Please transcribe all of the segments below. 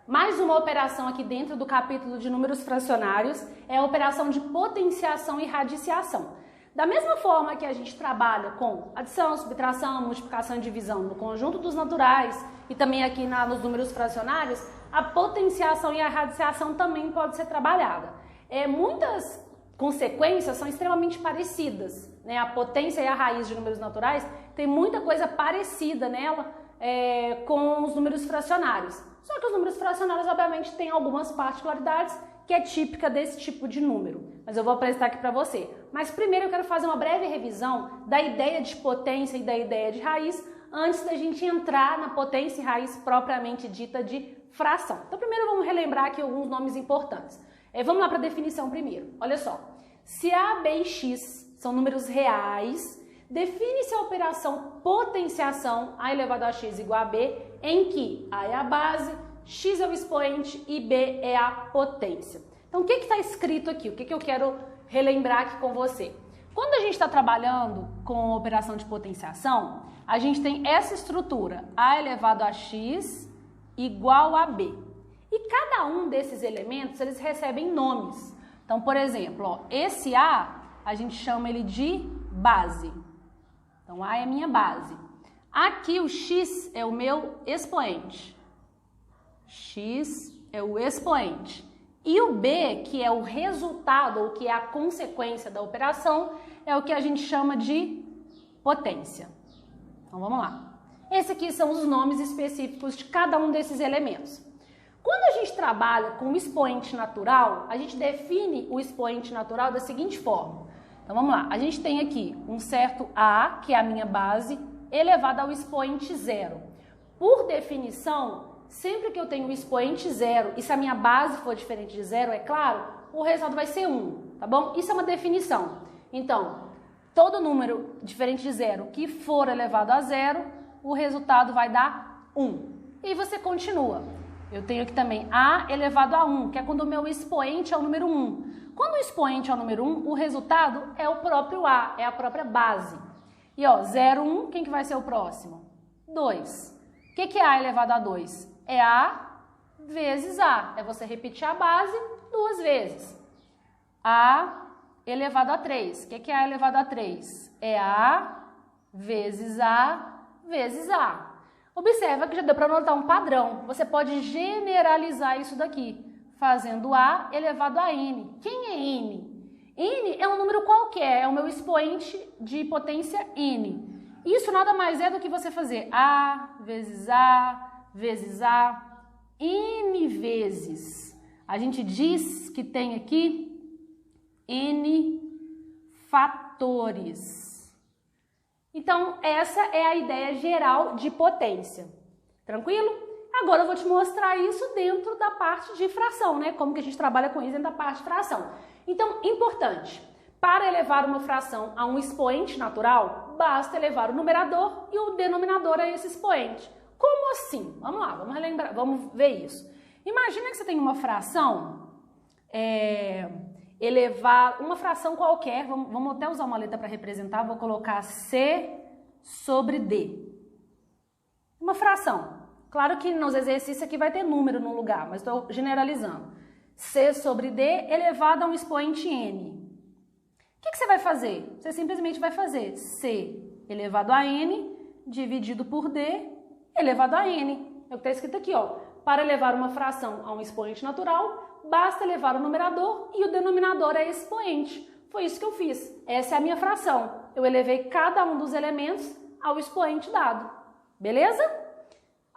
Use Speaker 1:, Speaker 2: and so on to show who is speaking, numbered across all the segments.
Speaker 1: Mais uma operação aqui dentro do capítulo de números fracionários é a operação de potenciação e radiciação. Da mesma forma que a gente trabalha com adição, subtração, multiplicação e divisão no conjunto dos naturais e também aqui nos números fracionários, a potenciação e a radiciação também pode ser trabalhada. Muitas consequências são extremamente parecidas, né? A potência e a raiz de números naturais tem muita coisa parecida nela com os números fracionários. Só que os números fracionários, obviamente, têm algumas particularidades que é típica desse tipo de número. Mas eu vou apresentar aqui para você. Mas primeiro eu quero fazer uma breve revisão da ideia de potência e da ideia de raiz antes da gente entrar na potência e raiz propriamente dita de fração. Então primeiro vamos relembrar aqui alguns nomes importantes. Vamos lá para a definição primeiro. Olha só. Se A, B e X são números reais, define-se a operação potenciação A elevado a X igual a B, em que A é a base, X é o expoente e B é a potência. Então, o que está escrito aqui? O que eu quero relembrar aqui com você? Quando a gente está trabalhando com operação de potenciação, a gente tem essa estrutura, A elevado a X igual a B. E cada um desses elementos, eles recebem nomes. Então, por exemplo, ó, esse A, a gente chama ele de base. Então, A é minha base. Aqui o X é o meu expoente. X é o expoente. E o B, que é o resultado, ou que é a consequência da operação, é o que a gente chama de potência. Então, vamos lá. Esses aqui são os nomes específicos de cada um desses elementos. Quando a gente trabalha com o expoente natural, a gente define o expoente natural da seguinte forma. Então, vamos lá. A gente tem aqui um certo A, que é a minha base, elevado ao expoente zero. Por definição, sempre que eu tenho o expoente zero, e se a minha base for diferente de zero, é claro, o resultado vai ser 1, tá bom? Isso é uma definição. Então, todo número diferente de zero que for elevado a zero, o resultado vai dar 1. E você continua. Eu tenho aqui também A elevado a 1, que é quando o meu expoente é o número 1. Quando o expoente é o número 1, o resultado é o próprio A, é a própria base. E ó, 0, 1, quem que vai ser o próximo? 2. O que é A elevado a 2? É A vezes A. É você repetir a base 2 vezes. A elevado a 3. O que é A elevado a 3? É A vezes A vezes A. Observa que já deu para notar um padrão. Você pode generalizar isso daqui, fazendo A elevado a N. Quem é N? N é um número qualquer, é o meu expoente de potência N. Isso nada mais é do que você fazer A vezes A vezes A, N vezes. A gente diz que tem aqui N fatores. Então, essa é a ideia geral de potência. Tranquilo? Agora eu vou te mostrar isso dentro da parte de fração, né? Como que a gente trabalha com isso dentro da parte de fração. Então, importante, para elevar uma fração a um expoente natural, basta elevar o numerador e o denominador a esse expoente. Como assim? Vamos lá, vamos relembrar, vamos ver isso. Imagina que você tem uma fração, elevar uma fração qualquer, vamos até usar uma letra para representar, vou colocar C sobre D. Uma fração. Claro que nos exercícios aqui vai ter número no lugar, mas estou generalizando. C sobre D elevado a um expoente N. O que você vai fazer? Você simplesmente vai fazer C elevado a N dividido por D elevado a N. É o que está escrito aqui, ó. Para elevar uma fração a um expoente natural, basta elevar o numerador e o denominador a esse expoente. Foi isso que eu fiz. Essa é a minha fração. Eu elevei cada um dos elementos ao expoente dado. Beleza?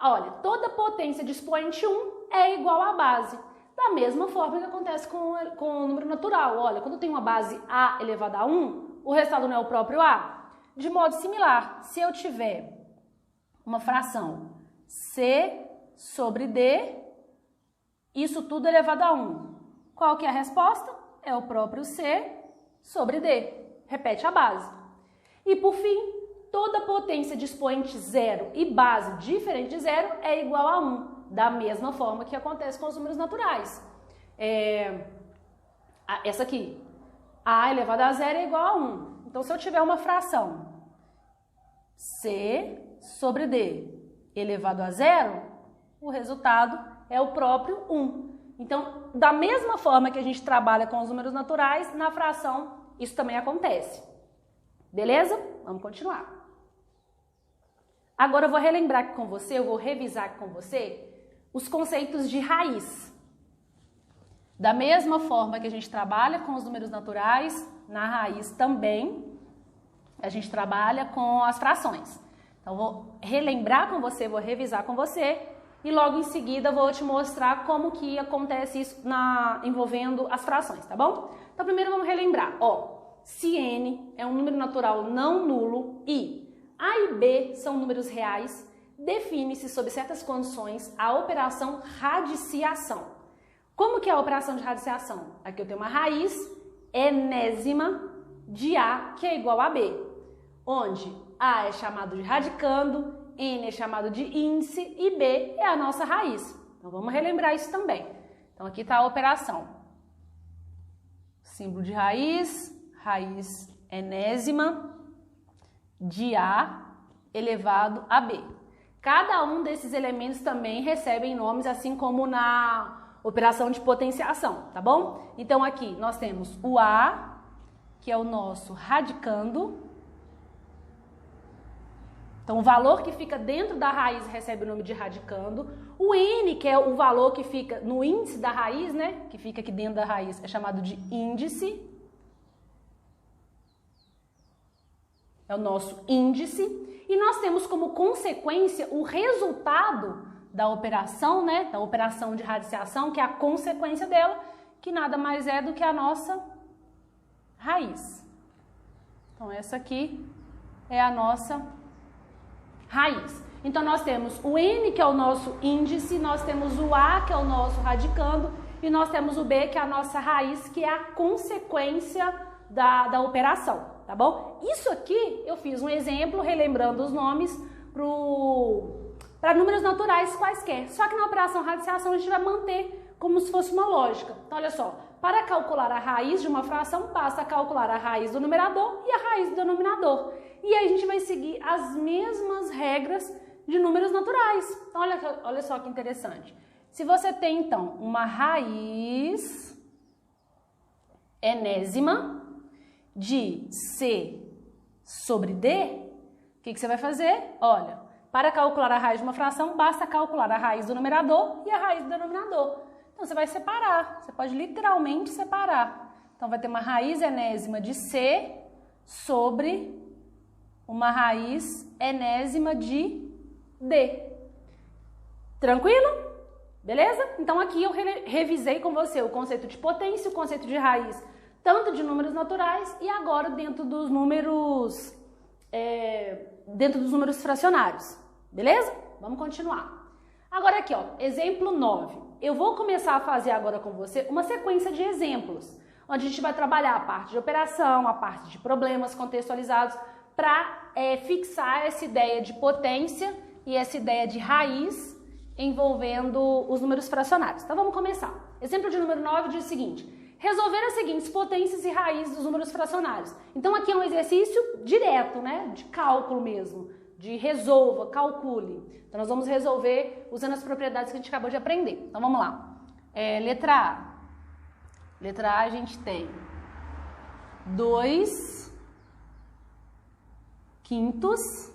Speaker 1: Olha, toda potência de expoente 1 é igual à base. Da mesma forma que acontece com o número natural. Olha, quando eu tenho uma base A elevada a 1, o resultado não é o próprio A? De modo similar, se eu tiver uma fração C sobre D, isso tudo elevado a 1. Qual que é a resposta? É o próprio C sobre D. Repete a base. E por fim, toda potência de expoente zero e base diferente de zero é igual a 1, da mesma forma que acontece com os números naturais. Essa aqui, A elevado a zero é igual a 1. Então, se eu tiver uma fração C sobre D elevado a zero, o resultado é o próprio 1. Então, da mesma forma que a gente trabalha com os números naturais, na fração isso também acontece. Beleza? Vamos continuar. Agora eu vou relembrar aqui com você, eu vou revisar aqui com você os conceitos de raiz. Da mesma forma que a gente trabalha com os números naturais, na raiz também a gente trabalha com as frações. Então, eu vou relembrar com você, vou revisar com você e logo em seguida vou te mostrar como que acontece isso envolvendo as frações, tá bom? Então, primeiro vamos relembrar. Se n é um número natural não nulo e a e b são números reais, define-se sob certas condições a operação radiciação. Como que é a operação de radiciação? Aqui eu tenho uma raiz enésima de a que é igual a b, onde a é chamado de radicando, n é chamado de índice e b é a nossa raiz. Então vamos relembrar isso também. Então aqui está a operação. Símbolo de raiz enésima de a elevado a b. Cada um desses elementos também recebem nomes, assim como na operação de potenciação, tá bom? Então aqui nós temos o a, que é o nosso radicando. Então o valor que fica dentro da raiz recebe o nome de radicando. O n, que é o valor que fica no índice da raiz, né? Que fica aqui dentro da raiz, é chamado de índice. É o nosso índice. E nós temos como consequência o resultado da operação, né? Da operação de radiciação, que é a consequência dela, que nada mais é do que a nossa raiz. Então essa aqui é a nossa raiz. Então nós temos o n, que é o nosso índice, nós temos o a, que é o nosso radicando, e nós temos o b, que é a nossa raiz, que é a consequência da operação. Tá bom? Isso aqui eu fiz um exemplo relembrando os nomes para números naturais quaisquer. Só que na operação radiciação a gente vai manter como se fosse uma lógica. Então olha só, para calcular a raiz de uma fração basta calcular a raiz do numerador e a raiz do denominador. E aí a gente vai seguir as mesmas regras de números naturais. Então olha só que interessante. Se você tem então uma raiz enésima de C sobre D, o que você vai fazer? Olha, para calcular a raiz de uma fração, basta calcular a raiz do numerador e a raiz do denominador. Então, você vai separar, você pode literalmente separar. Então, vai ter uma raiz enésima de C sobre uma raiz enésima de D. Tranquilo? Beleza? Então, aqui eu revisei com você o conceito de potência, o conceito de raiz, tanto de números naturais e agora dentro dos números fracionários. Beleza? Vamos continuar. Agora aqui, ó, exemplo 9. Eu vou começar a fazer agora com você uma sequência de exemplos, onde a gente vai trabalhar a parte de operação, a parte de problemas contextualizados, para fixar essa ideia de potência e essa ideia de raiz envolvendo os números fracionários. Então vamos começar. Exemplo de número 9 diz o seguinte: resolver as seguintes potências e raízes dos números fracionários. Então aqui é um exercício direto, né? De cálculo mesmo, de resolva, calcule. Então nós vamos resolver usando as propriedades que a gente acabou de aprender. Então vamos lá. Letra A. Letra A a gente tem 2/5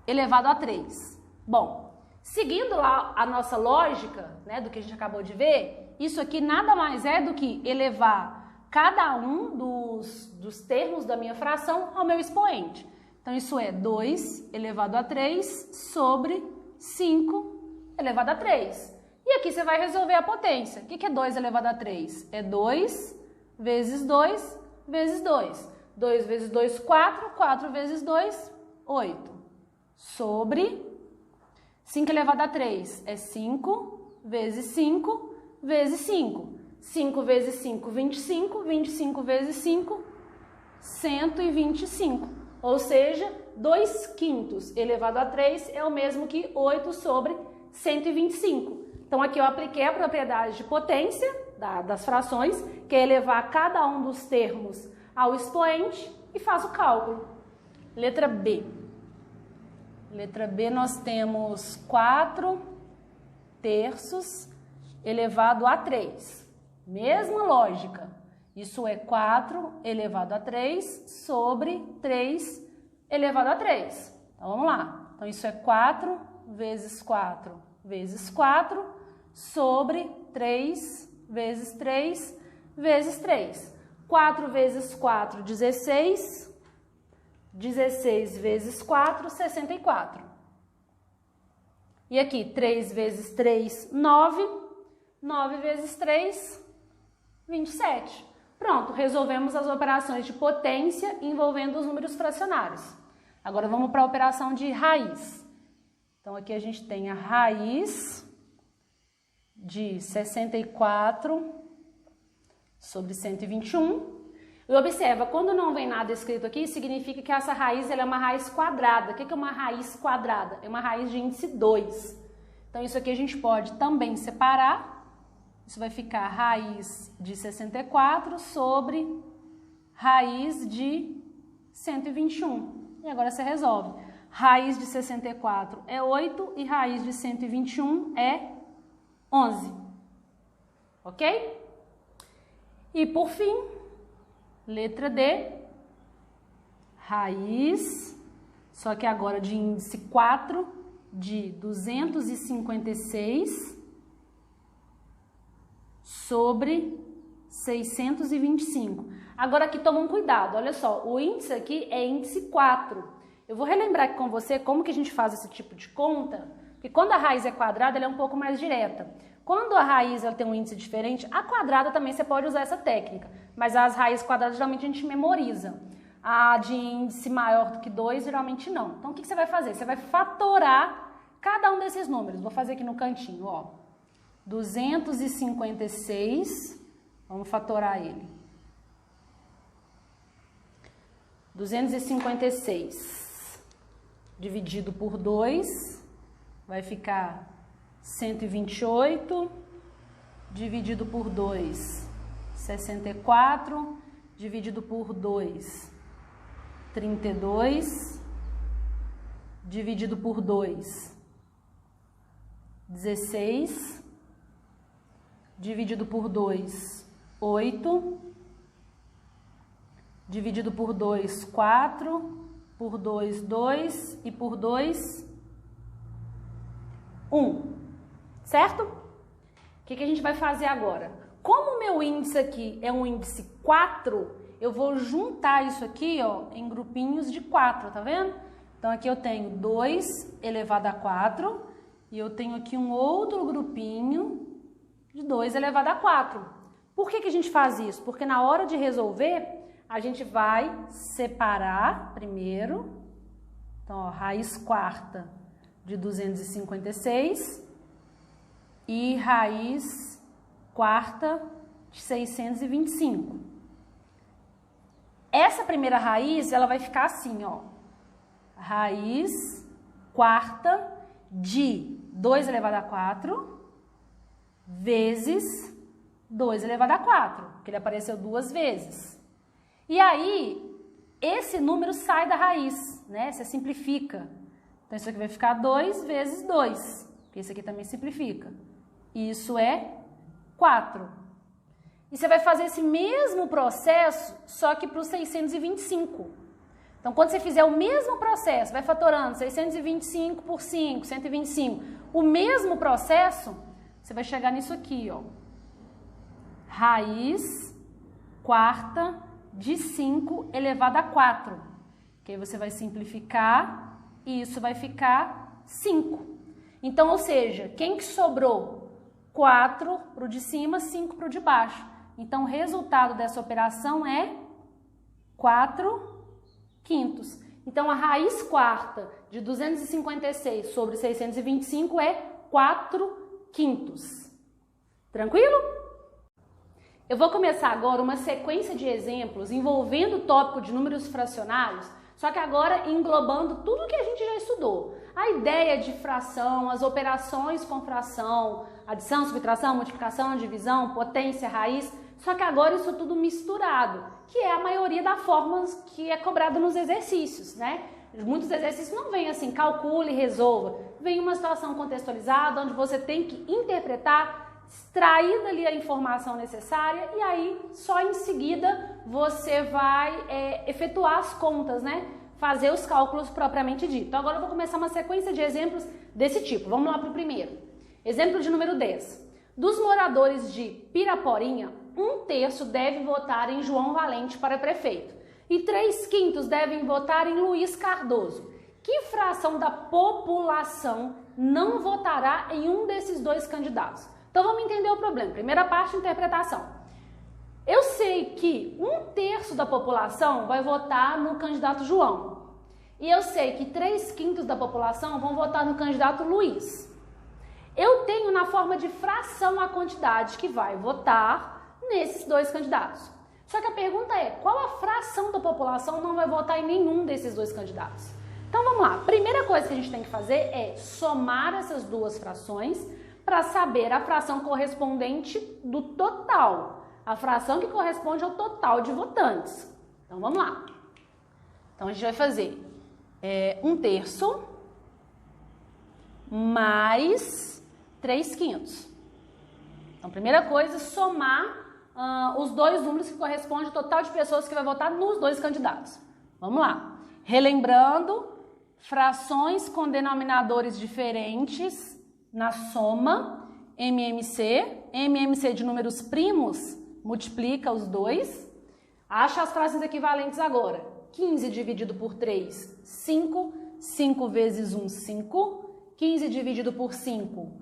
Speaker 1: elevado a 3. Bom, seguindo lá a nossa lógica, né, do que a gente acabou de ver, isso aqui nada mais é do que elevar cada um dos termos da minha fração ao meu expoente. Então, isso é 2 elevado a 3 sobre 5 elevado a 3. E aqui você vai resolver a potência. O que é 2 elevado a 3? É 2 vezes 2 vezes 2. 2 vezes 2, 4. 4 vezes 2, 8. Sobre 5 elevado a 3 é 5 vezes 5 vezes 5. 5 vezes 5, 25. 25 vezes 5, 125. Ou seja, 2/5 elevado a 3 é o mesmo que 8 sobre 125. Então, aqui eu apliquei a propriedade de potência das frações, que é elevar cada um dos termos ao expoente e faço o cálculo. Letra B. Letra B nós temos 4 terços elevado a 3. Mesma lógica. Isso é 4 elevado a 3 sobre 3 elevado a 3. Então, vamos lá. Então, isso é 4 vezes 4 vezes 4 sobre 3 vezes 3 vezes 3. 4 vezes 4, 16. 16 vezes 4, 64. E aqui, 3 vezes 3, 9. 9 vezes 3, 27. Pronto, resolvemos as operações de potência envolvendo os números fracionários. Agora vamos para a operação de raiz. Então aqui a gente tem a raiz de 64 sobre 121. E observa, quando não vem nada escrito aqui, significa que essa raiz ela é uma raiz quadrada. O que é uma raiz quadrada? É uma raiz de índice 2. Então isso aqui a gente pode também separar. Isso vai ficar raiz de 64 sobre raiz de 121. E agora você resolve. Raiz de 64 é 8 e raiz de 121 é 11. Ok? E por fim, letra D, raiz, só que agora de índice 4, de 256 sobre 625. Agora aqui toma um cuidado, olha só, o índice aqui é índice 4. Eu vou relembrar aqui com você como que a gente faz esse tipo de conta, porque quando a raiz é quadrada, ela é um pouco mais direta. Quando a raiz ela tem um índice diferente, a quadrada também você pode usar essa técnica, mas as raízes quadradas geralmente a gente memoriza. A de índice maior do que 2, geralmente não. Então o que você vai fazer? Você vai fatorar cada um desses números. Vou fazer aqui no cantinho, ó. 256, vamos fatorar ele. 256 dividido por 2 vai ficar 128, dividido por 2, 64, dividido por 2, 32, dividido por 2, 16, dividido por 2, 8, dividido por 2, 4, por 2, 2 e por 2, 1. Certo? O que a gente vai fazer agora? Como o meu índice aqui é um índice 4, eu vou juntar isso aqui, ó, em grupinhos de 4, tá vendo? Então aqui eu tenho 2 elevado a 4 e eu tenho aqui um outro grupinho de 2 elevado a 4. Por que a gente faz isso? Porque na hora de resolver, a gente vai separar primeiro, então, ó, raiz quarta de 256 e raiz quarta de 625. Essa primeira raiz, ela vai ficar assim, ó, raiz quarta de 2 elevado a 4 vezes 2 elevado a 4, porque ele apareceu duas vezes. E aí, esse número sai da raiz, né? Você simplifica. Então, isso aqui vai ficar 2 vezes 2, porque esse aqui também simplifica. Isso é 4. E você vai fazer esse mesmo processo, só que para o 625. Então, quando você fizer o mesmo processo, vai fatorando 625 por 5, 125. O mesmo processo, você vai chegar nisso aqui, ó. Raiz quarta de 5 elevado a 4. Que aí você vai simplificar e isso vai ficar 5. Então, ou seja, quem que sobrou? 4 para o de cima, 5 para o de baixo. Então, o resultado dessa operação é 4/5. Então, a raiz quarta de 256 sobre 625 é 4/5. Tranquilo? Eu vou começar agora uma sequência de exemplos envolvendo o tópico de números fracionários, só que agora englobando tudo que a gente já estudou. A ideia de fração, as operações com fração, adição, subtração, multiplicação, divisão, potência, raiz, só que agora isso tudo misturado, que é a maioria das formas que é cobrado nos exercícios, né? Muitos exercícios não vêm assim, calcule e resolva. Vem uma situação contextualizada, onde você tem que interpretar, extrair dali a informação necessária e aí só em seguida você vai efetuar as contas, né? Fazer os cálculos propriamente dito. Então, agora eu vou começar uma sequência de exemplos desse tipo. Vamos lá para o primeiro. Exemplo de número 10. Dos moradores de Piraporinha, 1/3 deve votar em João Valente para prefeito e 3/5 devem votar em Luiz Cardoso. Que fração da população não votará em um desses dois candidatos? Então vamos entender o problema. Primeira parte, interpretação. Eu sei que 1/3 da população vai votar no candidato João e eu sei que 3/5 da população vão votar no candidato Luiz. Eu tenho na forma de fração a quantidade que vai votar nesses dois candidatos. Só que a pergunta é, qual a fração da população não vai votar em nenhum desses dois candidatos? Então vamos lá, primeira coisa que a gente tem que fazer é somar essas duas frações para saber a fração correspondente do total, a fração que corresponde ao total de votantes. Então vamos lá. Então a gente vai fazer 1/3 mais 3/5. Então, primeira coisa, somar os dois números que correspondem ao total de pessoas que vai votar nos dois candidatos. Vamos lá. Relembrando, frações com denominadores diferentes na soma, MMC de números primos, multiplica os dois. Acha as frações equivalentes agora. 15 dividido por 3, 5. 5 vezes 1, 5. 15 dividido por 5,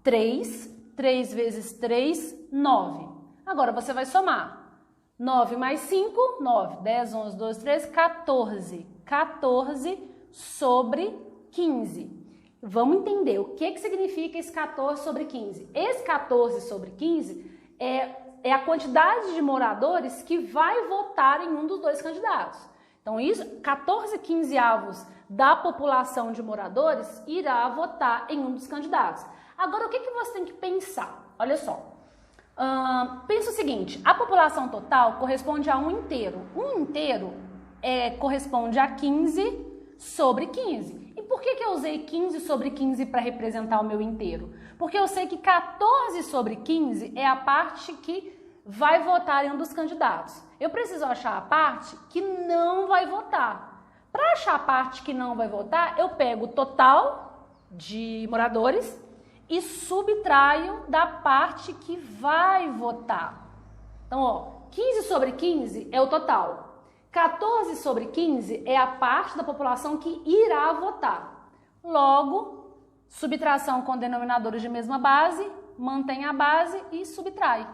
Speaker 1: 3. 3 vezes 3, 9. Agora você vai somar. 9 mais 5, 9. 10, 11, 12, 13, 14. 14 sobre 15. Vamos entender o que significa esse 14 sobre 15. Esse 14 sobre 15 é a quantidade de moradores que vai votar em um dos dois candidatos. Então, isso, 14/15 da população de moradores irá votar em um dos candidatos. Agora, o que você tem que pensar? Olha só. Pensa o seguinte, a população total corresponde a 1/3. 1/3 corresponde a 15 sobre 15. E por que eu usei 15 sobre 15 para representar o meu inteiro? Porque eu sei que 14 sobre 15 é a parte que vai votar em um dos candidatos. Eu preciso achar a parte que não vai votar. Para achar a parte que não vai votar, eu pego o total de moradores e subtraio da parte que vai votar. Então, ó, 15 sobre 15 é o total. 14 sobre 15 é a parte da população que irá votar. Logo, subtração com denominadores de mesma base, mantém a base e subtrai.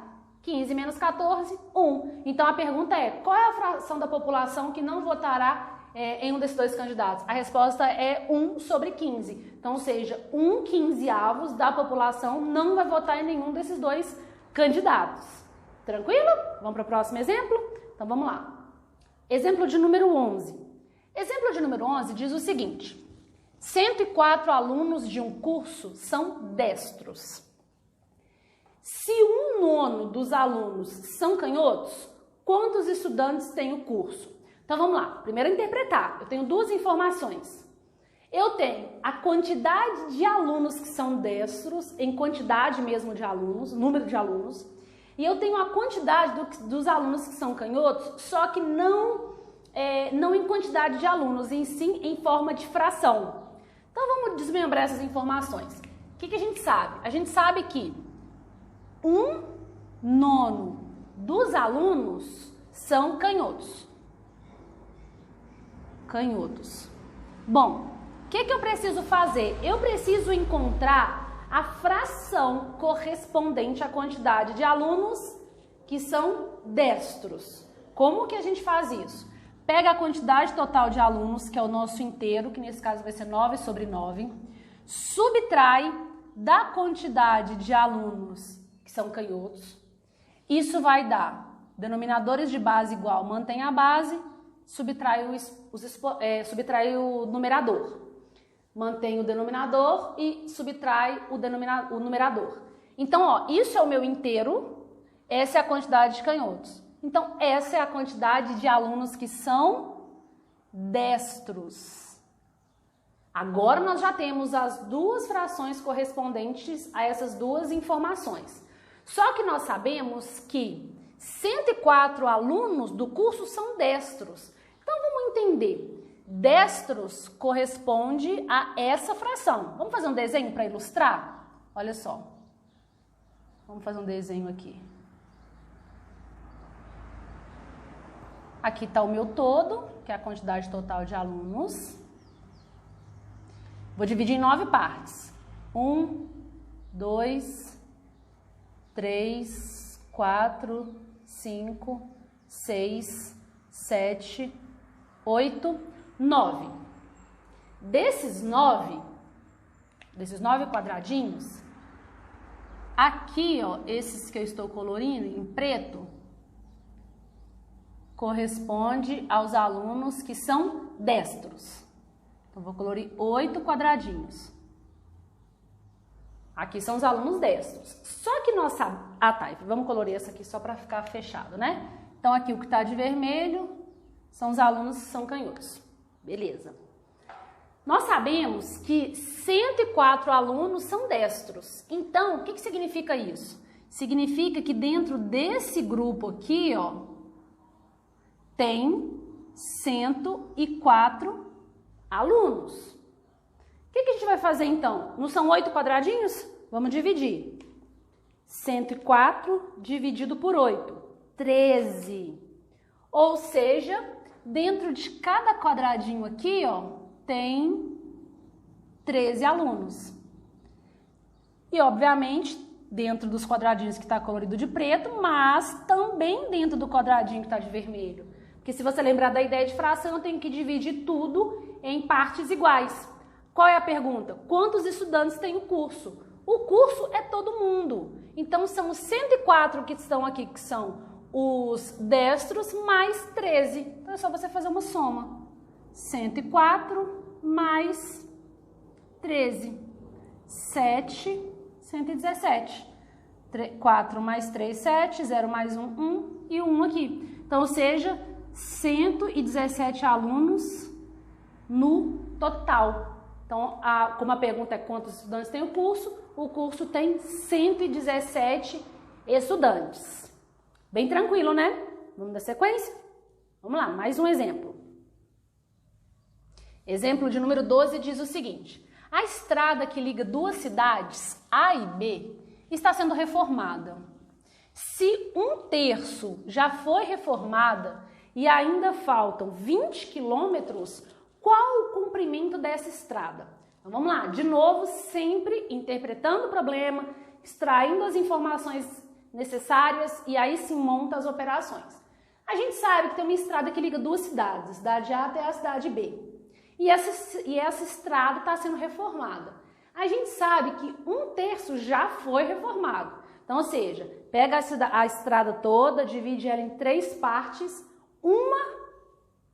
Speaker 1: 15 menos 14, 1. Então, a pergunta é, qual é a fração da população que não votará em um desses dois candidatos? A resposta é 1 sobre 15. Então, ou seja, 1/15 da população não vai votar em nenhum desses dois candidatos. Tranquilo? Vamos para o próximo exemplo? Então, vamos lá. Exemplo de número 11. Exemplo de número 11 diz o seguinte. 104 alunos de um curso são destros. Se 1/9 dos alunos são canhotos, quantos estudantes tem o curso? Então vamos lá, primeiro interpretar. Eu tenho duas informações. Eu tenho a quantidade de alunos que são destros, em quantidade mesmo de alunos, número de alunos, e eu tenho a quantidade dos alunos que são canhotos, só que não em quantidade de alunos, e sim em forma de fração. Então vamos desmembrar essas informações. O que a gente sabe? A gente sabe que 1/9 dos alunos são canhotos. Bom, o que eu preciso fazer? Eu preciso encontrar a fração correspondente à quantidade de alunos que são destros. Como que a gente faz isso? Pega a quantidade total de alunos, que é o nosso inteiro, que nesse caso vai ser 9 sobre 9, subtrai da quantidade de alunos que são canhotos. Isso vai dar denominadores de base igual, mantém a base, subtrai o numerador. Mantém o denominador e subtrai o numerador. Então, ó, isso é o meu inteiro, essa é a quantidade de canhotos. Então, essa é a quantidade de alunos que são destros. Agora nós já temos as duas frações correspondentes a essas duas informações. Só que nós sabemos que 104 alunos do curso são destros. Então vamos entender. Destros corresponde a essa fração. Vamos fazer um desenho para ilustrar? Olha só. Vamos fazer um desenho aqui. Aqui está o meu todo, que é a quantidade total de alunos. Vou dividir em 9 partes. 1, 2, 3, 4, 5, 6, 7, 8, 9. Desses 9 quadradinhos, aqui, ó, esses que eu estou colorindo em preto, corresponde aos alunos que são destros. Então, vou colorir 8 quadradinhos. Aqui são os alunos destros. Só que nós sabemos... Ah, tá. Vamos colorir essa aqui só para ficar fechado, né? Então, aqui o que está de vermelho são os alunos que são canhotos. Beleza. Nós sabemos que 104 alunos são destros. Então, o que significa isso? Significa que dentro desse grupo aqui, ó, tem 104 alunos. O que a gente vai fazer então? Não são 8 quadradinhos? Vamos dividir. 104 dividido por 8, 13. Ou seja, dentro de cada quadradinho aqui, ó, tem 13 alunos. E, obviamente, dentro dos quadradinhos que está colorido de preto, mas também dentro do quadradinho que está de vermelho. Porque se você lembrar da ideia de fração, eu tenho que dividir tudo em partes iguais. Qual é a pergunta? Quantos estudantes tem o curso? O curso é todo mundo. Então, são os 104 que estão aqui, que são os destros, mais 13. Então, é só você fazer uma soma. 104 mais 13. 7, 117. 4 mais 3, 7. 0 mais 1, 1. E 1 aqui. Então, ou seja, 117 alunos no total. Então, como a pergunta é quantos estudantes tem o curso tem 117 estudantes. Bem tranquilo, né? Vamos dar sequência? Vamos lá, mais um exemplo. Exemplo de número 12 diz o seguinte: a estrada que liga duas cidades, A e B, está sendo reformada. Se 1/3 já foi reformada e ainda faltam 20 quilômetros, qual o comprimento dessa estrada? Então vamos lá, de novo, sempre interpretando o problema, extraindo as informações necessárias e aí se monta as operações. A gente sabe que tem uma estrada que liga duas cidades, a cidade A até a cidade B. E essa estrada está sendo reformada. A gente sabe que 1/3 já foi reformado. Então, ou seja, pega a estrada toda, divide ela em 3 partes, uma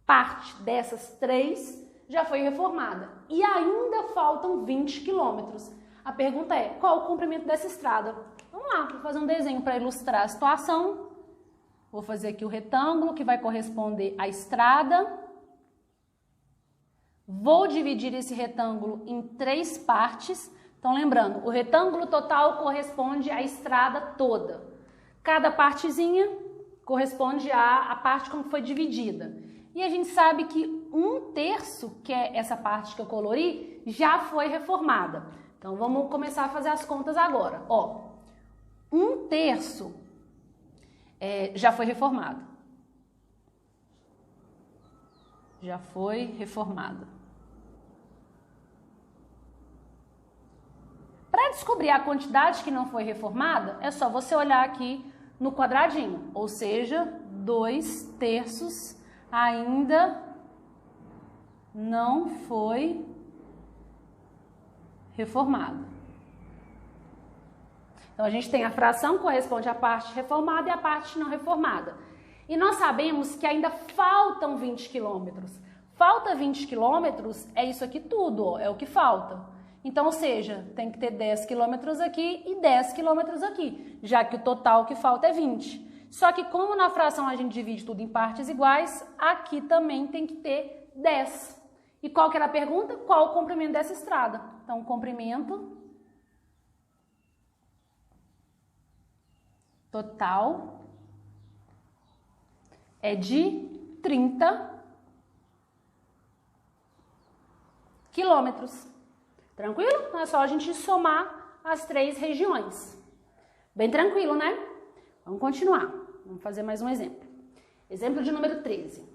Speaker 1: parte dessas 3 já foi reformada e ainda faltam 20 quilômetros. A pergunta é, qual o comprimento dessa estrada? Vamos lá, vou fazer um desenho para ilustrar a situação. Vou fazer aqui o retângulo que vai corresponder à estrada. Vou dividir esse retângulo em 3 partes. Então, lembrando, o retângulo total corresponde à estrada toda. Cada partezinha corresponde à parte como foi dividida. E a gente sabe que 1/3, que é essa parte que eu colori, já foi reformada. Então, vamos começar a fazer as contas agora. Ó, 1/3 já foi reformado. Já foi reformado. Para descobrir a quantidade que não foi reformada, é só você olhar aqui no quadradinho, ou seja, 2/3 ainda não foi reformado. Então, a gente tem a fração que corresponde à parte reformada e à parte não reformada. E nós sabemos que ainda faltam 20 quilômetros. Falta 20 quilômetros é isso aqui tudo, ó, é o que falta. Então, ou seja, tem que ter 10 quilômetros aqui e 10 quilômetros aqui, já que o total que falta é 20. Só que como na fração a gente divide tudo em partes iguais, aqui também tem que ter 10. E qual que era a pergunta? Qual o comprimento dessa estrada? Então, o comprimento total é de 30 quilômetros. Tranquilo? Então é só a gente somar as 3 regiões. Bem tranquilo, né? Vamos continuar. Vamos fazer mais um exemplo. Exemplo de número 13.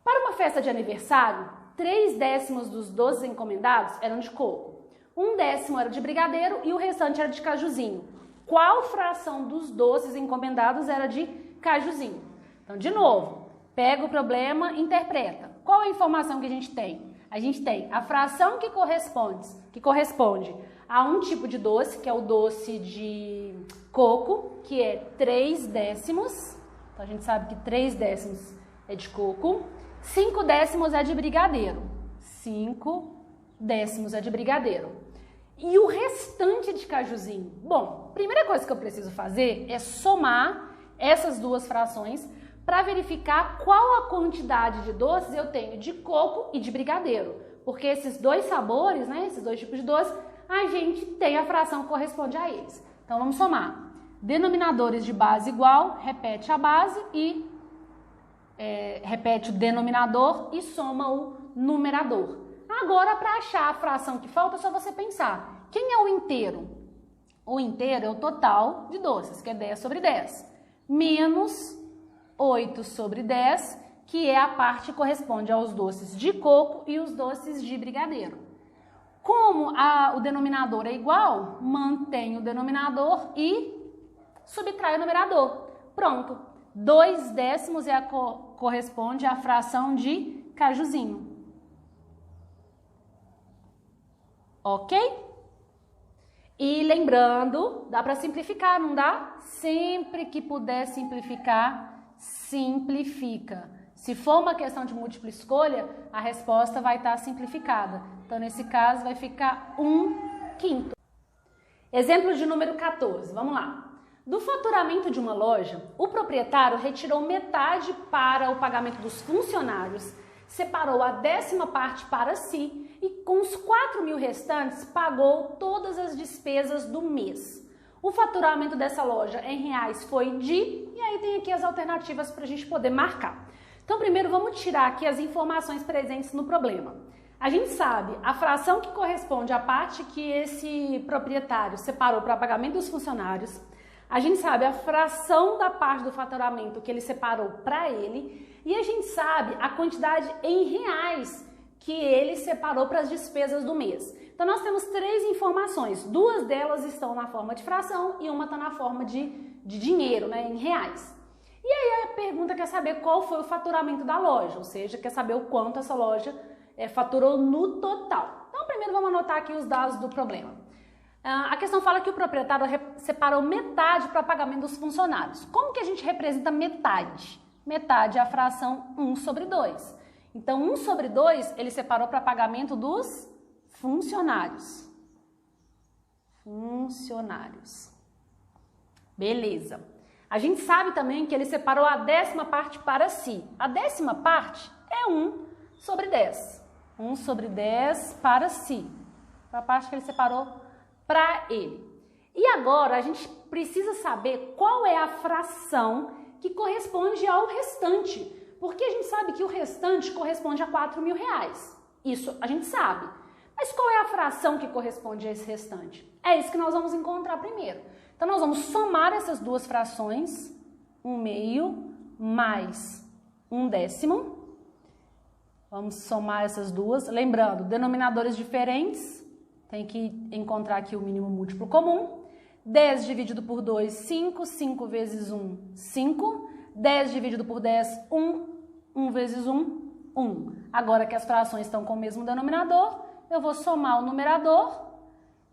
Speaker 1: Para uma festa de aniversário, 3/10 dos doces encomendados eram de coco. 1/10 era de brigadeiro e o restante era de cajuzinho. Qual fração dos doces encomendados era de cajuzinho? Então, de novo, pega o problema, interpreta. Qual é a informação que a gente tem? A gente tem a fração que corresponde a um tipo de doce, que é o doce de coco, que é 3/10. Então, a gente sabe que 3/10 é de coco. 5/10 é de brigadeiro. 5/10 é de brigadeiro. E o restante de cajuzinho? Bom, primeira coisa que eu preciso fazer é somar essas duas frações para verificar qual a quantidade de doces eu tenho de coco e de brigadeiro. Porque esses dois sabores, né, esses dois tipos de doce, a gente tem a fração que corresponde a eles. Então, vamos somar. Denominadores de base igual, repete a base e repete o denominador e soma o numerador. Agora, para achar a fração que falta, é só você pensar. Quem é o inteiro? O inteiro é o total de doces, que é 10/10. Menos 8/10, que é a parte que corresponde aos doces de coco e os doces de brigadeiro. Como o denominador é igual, mantém o denominador e subtrai o numerador. Pronto. 2/10 corresponde à fração de cajuzinho. Ok? E lembrando, dá para simplificar, não dá? Sempre que puder simplificar, simplifica. Se for uma questão de múltipla escolha, a resposta vai estar simplificada. Então, nesse caso, vai ficar 1/5. Exemplo de número 14, vamos lá. Do faturamento de uma loja, o proprietário retirou metade para o pagamento dos funcionários, separou a 10ª parte para si e com os 4.000 restantes pagou todas as despesas do mês. O faturamento dessa loja em reais foi de... E aí tem aqui as alternativas para a gente poder marcar. Então, primeiro vamos tirar aqui as informações presentes no problema. A gente sabe a fração que corresponde à parte que esse proprietário separou para pagamento dos funcionários. A gente sabe a fração da parte do faturamento que ele separou para ele. E a gente sabe a quantidade em reais que ele separou para as despesas do mês. Então, nós temos 3 informações. 2 delas estão na forma de fração e uma está na forma de dinheiro, né, em reais. E aí a pergunta quer saber qual foi o faturamento da loja, ou seja, quer saber o quanto essa loja faturou no total. Então, primeiro vamos anotar aqui os dados do problema. A questão fala que o proprietário separou metade para pagamento dos funcionários. Como que a gente representa metade? Metade é a fração 1/2. Então, 1/2 ele separou para pagamento dos funcionários. Beleza. A gente sabe também que ele separou a 10ª parte para si. A 10ª parte é 1/10. 1/10 para si. Foi a parte que ele separou para ele. E agora a gente precisa saber qual é a fração que corresponde ao restante. Porque a gente sabe que o restante corresponde a 4.000 reais. Isso a gente sabe. Mas qual é a fração que corresponde a esse restante? É isso que nós vamos encontrar primeiro. Então, nós vamos somar essas duas frações, 1/2 mais 1/10. Vamos somar essas duas. Lembrando, denominadores diferentes, tem que encontrar aqui o mínimo múltiplo comum. 10 dividido por 2, 5. 5 vezes 1, 5. 10 dividido por 10, 1. 1 vezes 1, 1. Agora que as frações estão com o mesmo denominador, eu vou somar o numerador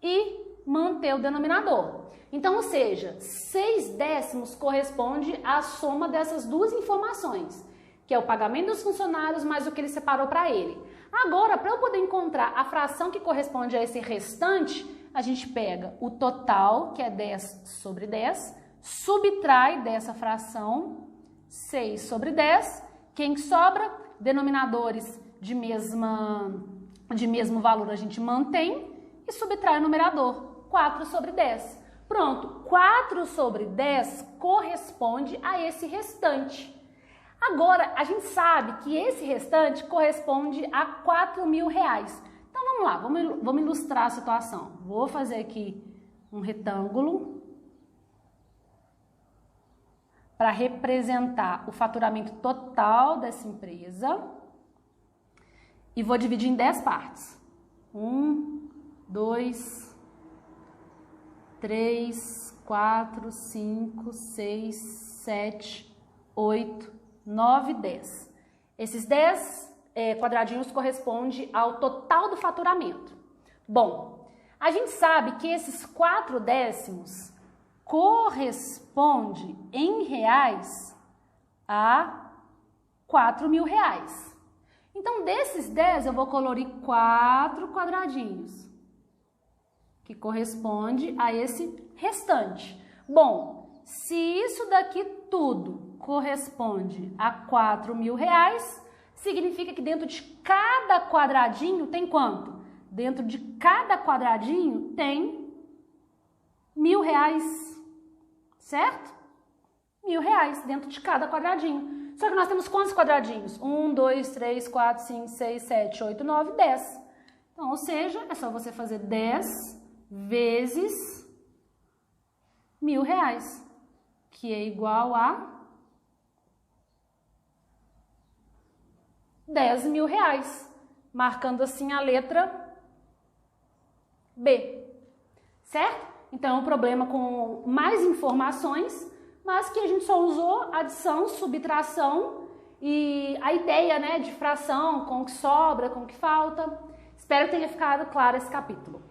Speaker 1: e manter o denominador. Então, ou seja, 6/10 corresponde à soma dessas duas informações, que é o pagamento dos funcionários mais o que ele separou para ele. Agora, para eu poder encontrar a fração que corresponde a esse restante, a gente pega o total, que é 10/10, subtrai dessa fração 6/10. Quem sobra? Denominadores de mesmo valor a gente mantém e subtrai o numerador, 4 sobre 10. Pronto, 4 sobre 10 corresponde a esse restante. Agora, a gente sabe que esse restante corresponde a R$4.000. Então, vamos lá, vamos ilustrar a situação. Vou fazer aqui um retângulo para representar o faturamento total dessa empresa e vou dividir em 10 partes. 1, 2, 3, 4, 5, 6, 7, 8, 9, 10. Esses 10 quadradinhos correspondem ao total do faturamento. Bom, a gente sabe que esses 4 décimos corresponde em reais a R$4.000. Então, desses 10, eu vou colorir 4 quadradinhos, que corresponde a esse restante. Bom, se isso daqui tudo corresponde a R$4.000, significa que dentro de cada quadradinho tem quanto? Dentro de cada quadradinho tem R$1.000. Certo? R$1.000 dentro de cada quadradinho. Só que nós temos quantos quadradinhos? 1, 2, 3, 4, 5, 6, 7, 8, 9, 10. Então, ou seja, é só você fazer 10 vezes R$1.000, que é igual a R$10.000, marcando assim a letra B. Certo? Então, é um problema com mais informações, mas que a gente só usou adição, subtração e a ideia, né, de fração, com o que sobra, com o que falta. Espero que tenha ficado claro esse capítulo.